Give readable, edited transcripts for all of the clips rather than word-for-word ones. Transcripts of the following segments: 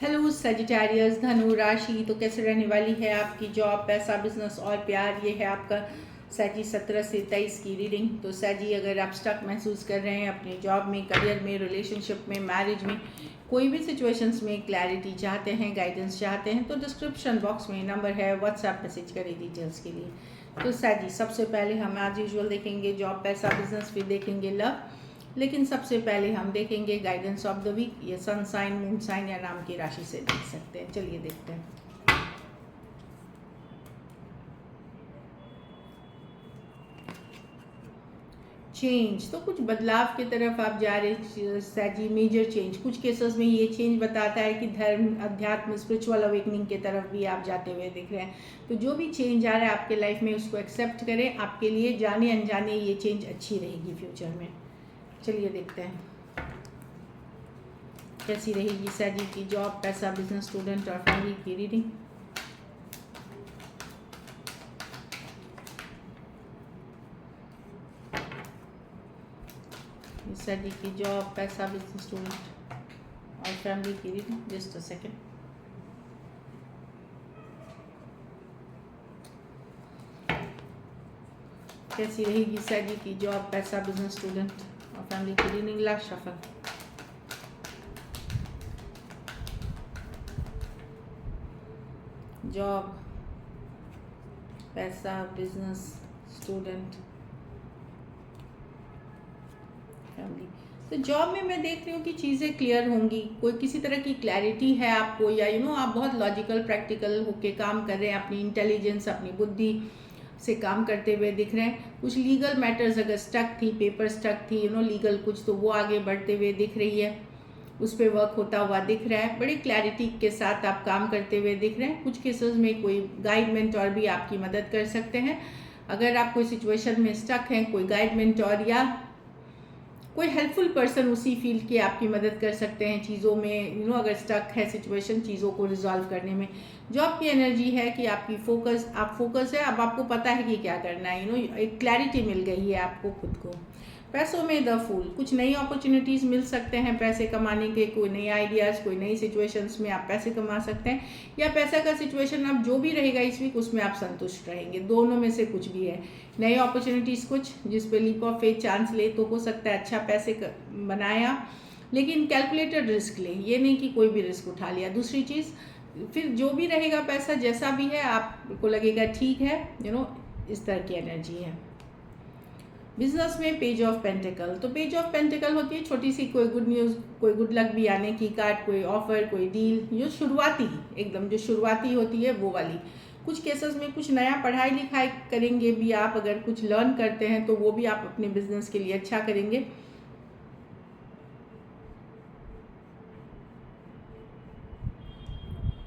Hello Sagittarius, धनु राशि तो कैसे रहने वाली है आपकी जॉब, पैसा, बिजनेस और प्यार। ये है आपका सजी 17 से 23 की रीडिंग। तो सजी, अगर आप स्टक महसूस कर रहे हैं अपने जॉब में, करियर में, रिलेशनशिप में, मैरिज में, कोई भी सिचुएशंस में क्लैरिटी चाहते हैं, गाइडेंस चाहते हैं, तो डिस्क्रिप्शन बॉक्स में नंबर है, व्हाट्सएप मैसेज करें डिटेल्स के लिए। तो सजी, सबसे पहले हम एज यूजुअल देखेंगे जॉब, पैसा, बिजनेस, फिर देखेंगे लव। लेकिन सबसे पहले हम देखेंगे गाइडेंस ऑफ द वीक। ये सन साइन, मून साइन या नाम की राशि से देख सकते हैं। चलिए देखते हैं। चेंज, तो कुछ बदलाव की तरफ आप जा रहे सैजी, मेजर चेंज। कुछ केसेस में ये चेंज बताता है कि धर्म, अध्यात्म, स्पिरिचुअल अवेकनिंग की तरफ भी आप जाते हुए दिख रहे हैं। तो जो भी चेंज आ रहा है आपके लाइफ में, उसको एक्सेप्ट करें। आपके लिए जाने अनजाने ये चेंज अच्छी रहेगी फ्यूचर में। चलिए देखते हैं कैसी रहेगी सैजी की जॉब, पैसा, बिजनेस, स्टूडेंट और फैमिली की रीडिंग। सैजी की जॉब, पैसा, बिजनेस, स्टूडेंट और फैमिली की रीडिंग। Just a second. कैसी रहेगी सैजी की जॉब, पैसा, बिजनेस, स्टूडेंट और फैमिली की रीडिंग। Last shuffle. जॉब, पैसा, बिजनेस, स्टूडेंट, फैमिली। तो जॉब में मैं देख रही हूँ कि चीज़ें क्लियर होंगी, कोई किसी तरह की क्लैरिटी है आपको, या आप बहुत लॉजिकल प्रैक्टिकल होके काम कर रहे हैं, अपनी इंटेलिजेंस, अपनी बुद्धि से काम करते हुए दिख रहे हैं। कुछ लीगल मैटर्स अगर स्टक थी, पेपर स्टक थी, लीगल कुछ, तो वो आगे बढ़ते हुए दिख रही है, उस पर वर्क होता हुआ दिख रहा है। बड़ी क्लैरिटी के साथ आप काम करते हुए दिख रहे हैं। कुछ केसेस में कोई गाइड मेंटोर भी आपकी मदद कर सकते हैं। अगर आप कोई सिचुएशन में स्टक हैं, कोई गाइड मेंटोर या कोई हेल्पफुल पर्सन उसी फील्ड के आपकी मदद कर सकते हैं चीज़ों में। अगर स्टक है सिचुएशन, चीज़ों को रिजॉल्व करने में। जॉब की एनर्जी है कि आपकी फोकस, आप फोकस है, अब आपको पता है कि क्या करना है। एक क्लैरिटी मिल गई है आपको खुद को। पैसों में द फूल, कुछ नई अपॉर्चुनिटीज़ मिल सकते हैं पैसे कमाने के, कोई नए आइडियाज़, कोई नई सिचुएशंस में आप पैसे कमा सकते हैं, या पैसा का सिचुएशन अब जो भी रहेगा इस वीक उसमें आप संतुष्ट रहेंगे। दोनों में से कुछ भी है। नई अपॉर्चुनिटीज़ कुछ जिस पे लीप ऑफ फेथ चांस ले तो हो सकता है अच्छा पैसे बनाया, लेकिन कैलकुलेटेड रिस्क ले, ये नहीं कि कोई भी रिस्क उठा लिया। दूसरी चीज़, फिर जो भी रहेगा पैसा जैसा भी है आपको लगेगा ठीक है, इस तरह की एनर्जी है। बिजनेस में पेज ऑफ पेंटिकल, तो पेज ऑफ पेंटिकल होती है छोटी सी कोई गुड न्यूज़, कोई गुड लक भी आने की कार्ड, कोई ऑफर, कोई डील, जो शुरुआती एकदम जो शुरुआती होती है वो वाली। कुछ केसेस में कुछ नया पढ़ाई लिखाई करेंगे भी आप, अगर कुछ लर्न करते हैं तो वो भी आप अपने बिजनेस के लिए अच्छा करेंगे।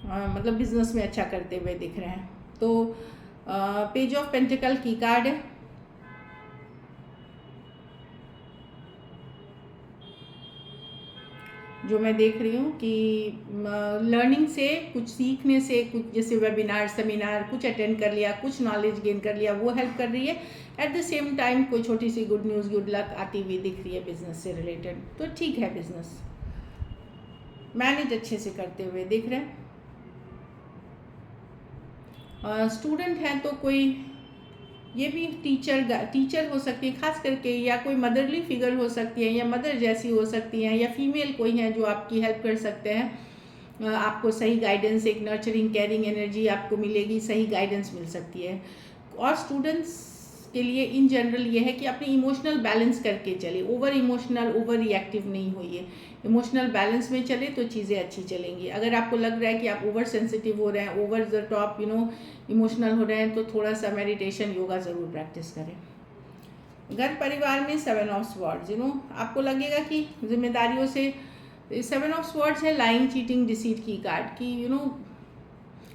मतलब बिजनेस में अच्छा करते हुए दिख रहे हैं। तो पेज ऑफ पेंटिकल की कार्ड है। जो मैं देख रही हूँ कि लर्निंग से, कुछ सीखने से, कुछ जैसे वेबिनार, सेमिनार कुछ अटेंड कर लिया, कुछ नॉलेज गेन कर लिया, वो हेल्प कर रही है। एट द सेम टाइम कोई छोटी सी गुड न्यूज़, गुड लक आती हुई दिख रही है बिजनेस से रिलेटेड। तो ठीक है, बिजनेस मैनेज अच्छे से करते हुए दिख रहे हैं। स्टूडेंट हैं तो कोई ये भी टीचर हो सकती है खास करके, या कोई मदरली फिगर हो सकती है, या मदर जैसी हो सकती हैं, या फीमेल कोई हैं जो आपकी हेल्प कर सकते हैं। आपको सही गाइडेंस, एक नर्चरिंग, केयरिंग एनर्जी आपको मिलेगी, सही गाइडेंस मिल सकती है। और स्टूडेंट्स के लिए इन जनरल ये है कि अपनी इमोशनल बैलेंस करके चले, ओवर इमोशनल, ओवर रिएक्टिव नहीं होइए। इमोशनल बैलेंस में चले तो चीज़ें अच्छी चलेंगी। अगर आपको लग रहा है कि आप ओवर सेंसिटिव हो रहे हैं, ओवर द टॉप इमोशनल हो रहे हैं, तो थोड़ा सा मेडिटेशन, योगा ज़रूर प्रैक्टिस करें। घर परिवार में 7 ऑफ स्वॉर्ड्स, आपको लगेगा कि जिम्मेदारियों से, 7 ऑफ स्वॉर्ड्स है लाइंग, चीटिंग, डिसीट की कार्ड की।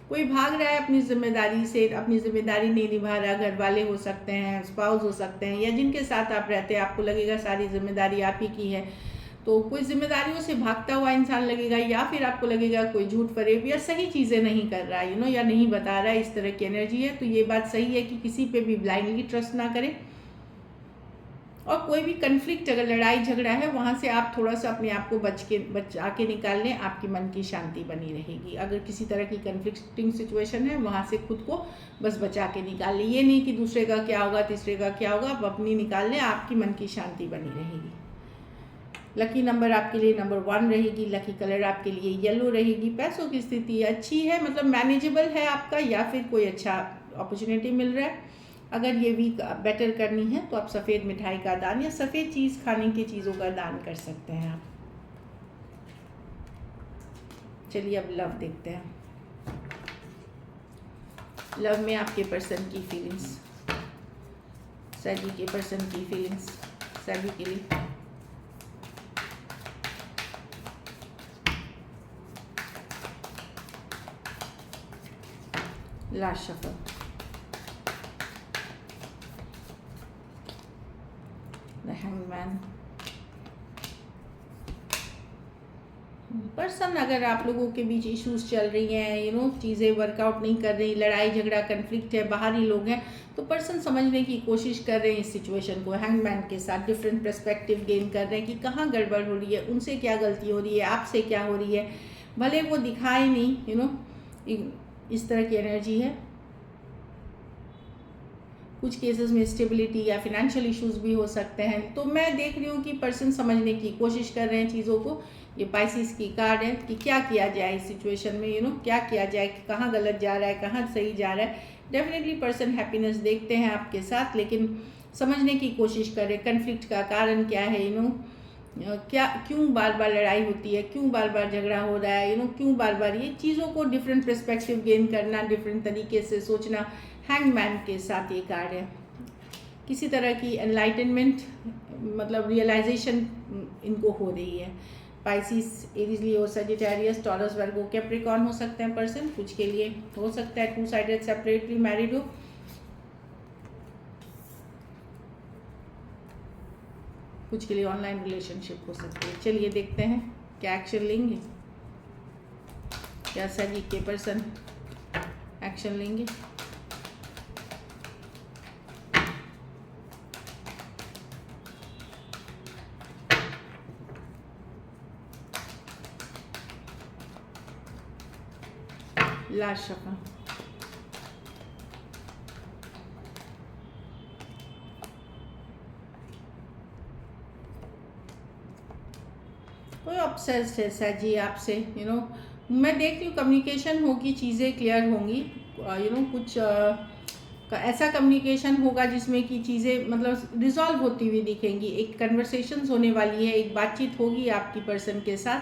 कोई भाग रहा है अपनी जिम्मेदारी से, अपनी जिम्मेदारी नहीं निभा रहा। घर वाले हो सकते हैं, स्पाउस हो सकते हैं, या जिनके साथ आप रहते हैं आपको लगेगा सारी जिम्मेदारी आप ही की है, तो कोई जिम्मेदारियों से भागता हुआ इंसान लगेगा, या फिर आपको लगेगा कोई झूठ फरेब या सही चीज़ें नहीं कर रहा है, या नहीं बता रहा है, इस तरह की एनर्जी है। तो ये बात सही है कि किसी पे भी ब्लाइंडली ट्रस्ट ना करें। और कोई भी कन्फ्लिक्ट अगर लड़ाई झगड़ा है वहाँ से आप थोड़ा सा अपने आप को बचा के निकाल लें, आपकी मन की शांति बनी रहेगी। अगर किसी तरह की कन्फ्लिक्टिंग सिचुएशन है वहाँ से खुद को बस बचा के निकाल लें, ये नहीं कि दूसरे का क्या होगा, तीसरे का क्या होगा, आप अपनी निकाल लें, आपकी मन की शांति बनी रहेगी। लकी नंबर आपके लिए नंबर 1 रहेगी। लकी कलर आपके लिए येलो रहेगी। पैसों की स्थिति अच्छी है, मतलब मैनेजेबल है आपका, या फिर कोई अच्छा अपॉर्चुनिटी मिल रहा है। अगर ये वीक बेटर करनी है तो आप सफ़ेद मिठाई का दान या सफ़ेद चीज़ खाने की चीज़ों का दान कर सकते हैं आप। चलिए अब लव देखते हैं। लव में आपके पर्सन की फीलिंग्स, सैजी के पर्सन की फीलिंग्स सैजी के लिए। Last shuffle. The hangman. Person, अगर आप लोगों के बीच इश्यूज चल रही हैं, चीज़ें वर्कआउट नहीं कर रही, लड़ाई झगड़ा कन्फ्लिक्ट है, बाहरी लोग हैं, तो पर्सन समझने की कोशिश कर रहे हैं इस सिचुएशन को। हैंगमैन के साथ डिफरेंट पर्सपेक्टिव गेन कर रहे हैं कि कहाँ गड़बड़ हो रही है, उनसे क्या गलती हो रही है, आपसे क्या हो रही है, भले वो दिखाए नहीं, इस तरह की एनर्जी है। कुछ केसेस में स्टेबिलिटी या फिनेंशियल इश्यूज भी हो सकते हैं। तो मैं देख रही हूँ कि पर्सन समझने की कोशिश कर रहे हैं चीज़ों को। ये पाइसिस की कार्ड है कि क्या किया जाए इस सिचुएशन में, क्या किया जाए, कि कहाँ गलत जा रहा है, कहाँ सही जा रहा है। डेफिनेटली पर्सन हैप्पीनेस देखते हैं आपके साथ, लेकिन समझने की कोशिश कर रहे हैं कन्फ्लिक्ट का कारण क्या है, क्या, क्यों बार बार लड़ाई होती है, क्यों बार बार झगड़ा हो रहा है, क्यों बार बार, ये चीज़ों को डिफरेंट पर्सपेक्टिव गेन करना, डिफरेंट तरीके से सोचना। हैंगमैन के साथ ये कार्ड है। किसी तरह की एनलाइटनमेंट, मतलब रियलाइजेशन इनको हो रही है। पाइसिस, एरीज, लियो, सजिटेरियस, टॉरस, वर्गो, कैप्रिकॉर्न हो सकते हैं पर्सन। कुछ के लिए हो सकता है 2 साइडेड सेपरेटली मैरिड हो। कुछ के लिए ऑनलाइन रिलेशनशिप हो सकती है। चलिए देखते हैं क्या एक्शन लेंगे, क्या सजी के पर्सन एक्शन लेंगे। Last shuffle. कोई ऑब्सेस्ड है सजी आपसे, मैं देख रही हूँ कम्युनिकेशन होगी, चीज़ें क्लियर होंगी, कुछ ऐसा कम्युनिकेशन होगा जिसमें कि चीज़ें मतलब रिजॉल्व होती हुई दिखेंगी। एक कन्वर्सेशंस होने वाली है, एक बातचीत होगी आपकी पर्सन के साथ,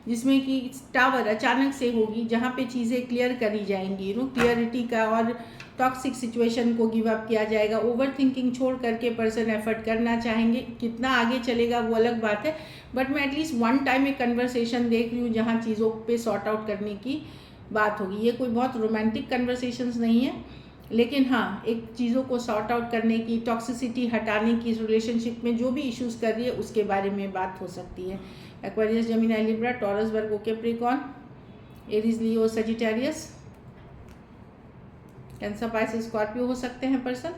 जिसमें कि टावर अचानक से होगी, जहाँ पे चीज़ें क्लियर करी जाएंगी, क्लियरिटी का, और टॉक्सिक सिचुएशन को गिव अप किया जाएगा। ओवर थिंकिंग छोड़ करके पर्सन एफर्ट करना चाहेंगे। कितना आगे चलेगा वो अलग बात है, बट मैं एटलीस्ट 1 टाइम एक कन्वर्सेशन देख रही हूँ जहाँ चीज़ों पे सॉर्ट आउट करने की बात होगी। ये कोई बहुत रोमांटिक कन्वर्सेशंस नहीं है, लेकिन हाँ, एक चीज़ों को सॉर्ट आउट करने की, टॉक्सिसिटी हटाने की, रिलेशनशिप में जो भी इश्यूज़ कर रही है उसके बारे में बात हो सकती है। एक्वेरियस, जेमिनी, लिब्रा, टॉरस, वर्गो, कैप्रिकॉर्न, एरीज, लियो, सजिटेरियस, कैंसर, पाइसिस, स्कॉर्पियो हो सकते हैं पर्सन।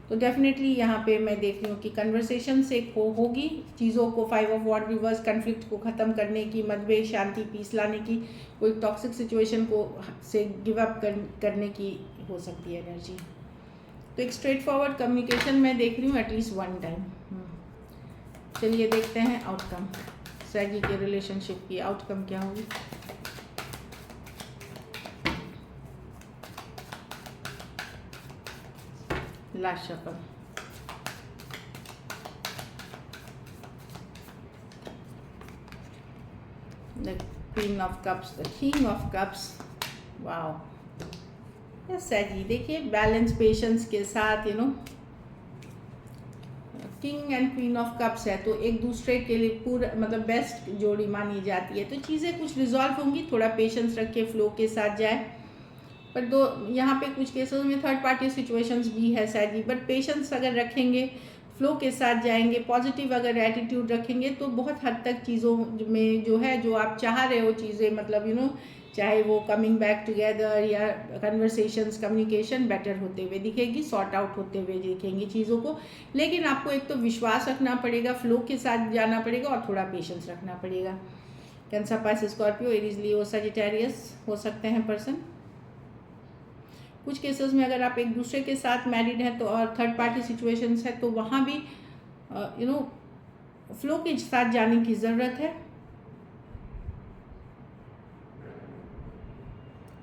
तो डेफिनेटली यहाँ पे मैं देख रही हूँ कि कन्वर्सेशन से होगी चीज़ों को, 5 ऑफ वॉन्ड रिवर्स, कन्फ्लिक्ट को ख़त्म करने की, मतभेद, शांति, पीस लाने की, कोई टॉक्सिक सिचुएशन को से गिव अप करने की हो सकती है एनर्जी। तो एक स्ट्रेट फॉरवर्ड कम्युनिकेशन मैं देख रही हूँ एटलीस्ट 1 टाइम। चलिए देखते हैं आउटकम, सैगी के रिलेशनशिप की आउटकम क्या होगी। Last shuffle. The queen of cups, the king of cups. Wow, yes सैजी, देखिए बैलेंस, पेशेंस के साथ, king and queen of cups है, तो एक दूसरे के लिए पूरा मतलब बेस्ट जोड़ी मानी जाती है। तो चीज़ें कुछ रिजॉल्व होंगी, थोड़ा पेशेंस रख के फ्लो के साथ जाए। पर यहाँ पे कुछ केसेस में थर्ड पार्टी सिचुएशंस भी है सैजी, बट पेशेंस अगर रखेंगे, फ्लो के साथ जाएंगे, पॉजिटिव अगर एटीट्यूड रखेंगे तो बहुत हद तक चीज़ों में जो है जो आप चाह रहे हो चीज़ें, मतलब चाहे वो कमिंग बैक टुगेदर या कन्वर्सेशंस, कम्युनिकेशन बेटर होते हुए दिखेगी, सॉर्ट आउट होते हुए दिखेंगी चीज़ों को। लेकिन आपको एक तो विश्वास रखना पड़ेगा, फ्लो के साथ जाना पड़ेगा और थोड़ा पेशेंस रखना पड़ेगा। कैंसर, पाइसेस, स्कॉर्पियो, एरीज, लियो, सजिटेरियस हो सकते हैं पर्सन। कुछ केसेस में अगर आप एक दूसरे के साथ मैरिड हैं तो और थर्ड पार्टी सिचुएशंस है तो वहाँ भी फ्लो के साथ जाने की ज़रूरत है।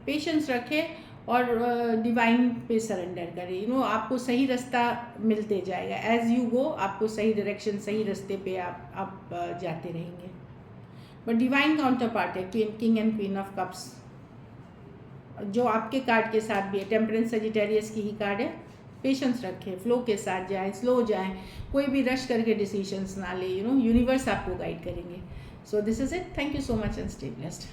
पेशेंस रखें और डिवाइन पे सरेंडर करें। आपको सही रास्ता मिलते जाएगा, एज यू गो आपको सही डायरेक्शन, सही रास्ते पे आप जाते रहेंगे। बट डिवाइन काउंटर पार्ट है king and queen of cups, जो आपके कार्ड के साथ भी है, टेम्परेंस सजिटेरियस की ही कार्ड है। पेशेंस रखें, फ्लो के साथ जाएं, स्लो जाएं, कोई भी रश करके डिसीजंस ना ले। यूनिवर्स आपको गाइड करेंगे। So this is it, thank you so much and stay blessed.